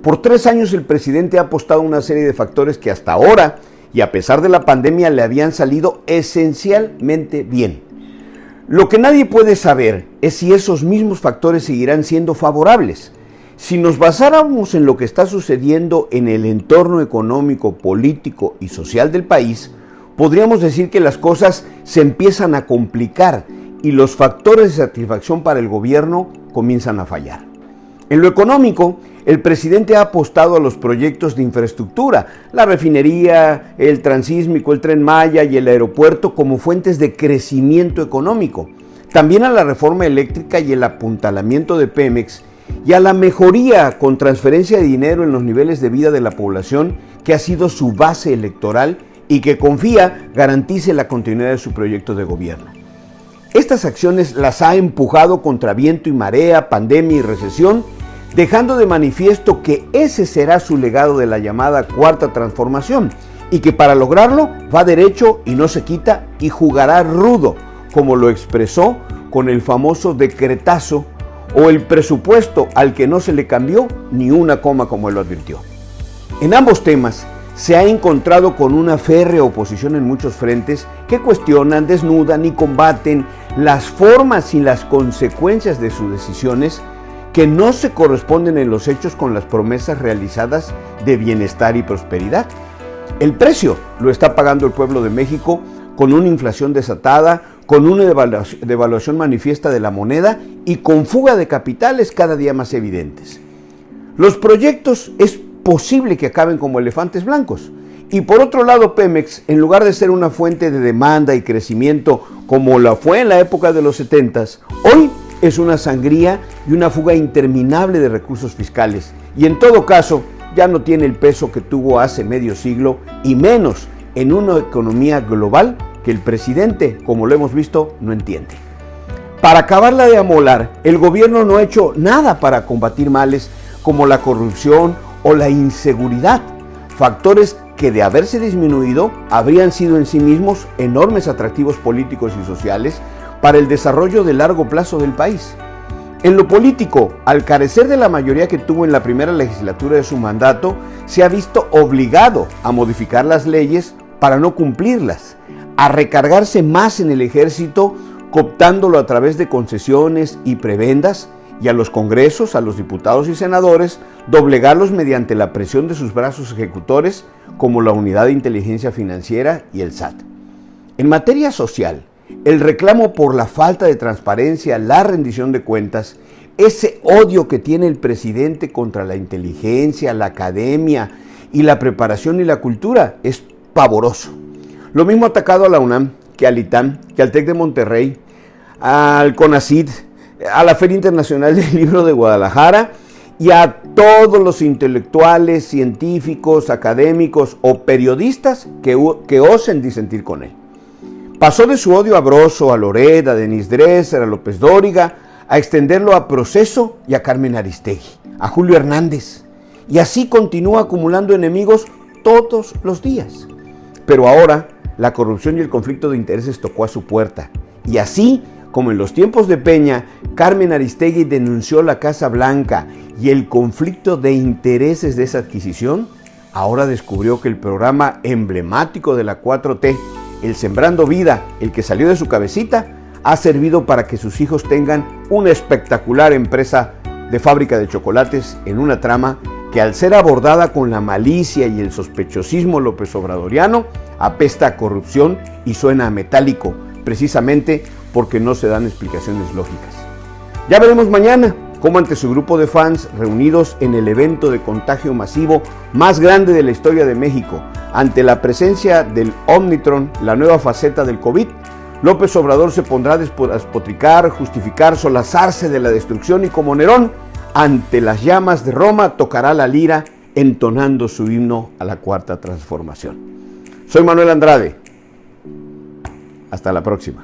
Por 3 años el presidente ha apostado a una serie de factores que hasta ahora, y a pesar de la pandemia, le habían salido esencialmente bien. Lo que nadie puede saber es si esos mismos factores seguirán siendo favorables. Si nos basáramos en lo que está sucediendo en el entorno económico, político y social del país, podríamos decir que las cosas se empiezan a complicar y los factores de satisfacción para el gobierno comienzan a fallar. En lo económico, el presidente ha apostado a los proyectos de infraestructura, la refinería, el transísmico, el Tren Maya y el aeropuerto como fuentes de crecimiento económico. También a la reforma eléctrica y el apuntalamiento de Pemex y a la mejoría con transferencia de dinero en los niveles de vida de la población, que ha sido su base electoral y que confía garantice la continuidad de su proyecto de gobierno. Estas acciones las ha empujado contra viento y marea, pandemia y recesión, dejando de manifiesto que ese será su legado de la llamada Cuarta Transformación y que para lograrlo va derecho y no se quita y jugará rudo, como lo expresó con el famoso decretazo o el presupuesto al que no se le cambió ni una coma, como él lo advirtió. En ambos temas se ha encontrado con una férrea oposición en muchos frentes que cuestionan, desnudan y combaten las formas y las consecuencias de sus decisiones que no se corresponden en los hechos con las promesas realizadas de bienestar y prosperidad. El precio lo está pagando el pueblo de México con una inflación desatada, con una devaluación manifiesta de la moneda y con fuga de capitales cada día más evidentes. Los proyectos es posible que acaben como elefantes blancos. Y por otro lado, Pemex, en lugar de ser una fuente de demanda y crecimiento como la fue en la época de los 70s, hoy es una sangría y una fuga interminable de recursos fiscales. Y en todo caso, ya no tiene el peso que tuvo hace medio siglo y menos en una economía global que el presidente, como lo hemos visto, no entiende. Para acabarla de amolar, el gobierno no ha hecho nada para combatir males como la corrupción o la inseguridad, factores que de haberse disminuido habrían sido en sí mismos enormes atractivos políticos y sociales para el desarrollo de largo plazo del país. En lo político, al carecer de la mayoría que tuvo en la primera legislatura de su mandato, se ha visto obligado a modificar las leyes para no cumplirlas, a recargarse más en el ejército, cooptándolo a través de concesiones y prebendas, y a los congresos, a los diputados y senadores, doblegarlos mediante la presión de sus brazos ejecutores, como la Unidad de Inteligencia Financiera y el SAT. En materia social, el reclamo por la falta de transparencia, la rendición de cuentas, ese odio que tiene el presidente contra la inteligencia, la academia y la preparación y la cultura es pavoroso. Lo mismo ha atacado a la UNAM, que al ITAM, que al TEC de Monterrey, al CONACYT, a la Feria Internacional del Libro de Guadalajara y a todos los intelectuales, científicos, académicos o periodistas que osen disentir con él. Pasó de su odio a Broso, a Loret, a Denis Dresser, a López Dóriga, a extenderlo a Proceso y a Carmen Aristegui, a Julio Hernández. Y así continúa acumulando enemigos todos los días. Pero ahora la corrupción y el conflicto de intereses tocó a su puerta. Y así como en los tiempos de Peña, Carmen Aristegui denunció la Casa Blanca y el conflicto de intereses de esa adquisición, ahora descubrió que el programa emblemático de la 4T, el Sembrando Vida, el que salió de su cabecita, ha servido para que sus hijos tengan una espectacular empresa de fábrica de chocolates en una trama que, al ser abordada con la malicia y el sospechosismo López Obradoriano, apesta a corrupción y suena a metálico, precisamente porque no se dan explicaciones lógicas. Ya veremos mañana cómo, ante su grupo de fans reunidos en el evento de contagio masivo más grande de la historia de México, ante la presencia del Omicron, la nueva faceta del COVID, López Obrador se pondrá a despotricar, justificar, solazarse de la destrucción y, como Nerón, ante las llamas de Roma, tocará la lira entonando su himno a la Cuarta Transformación. Soy Manuel Andrade. Hasta la próxima.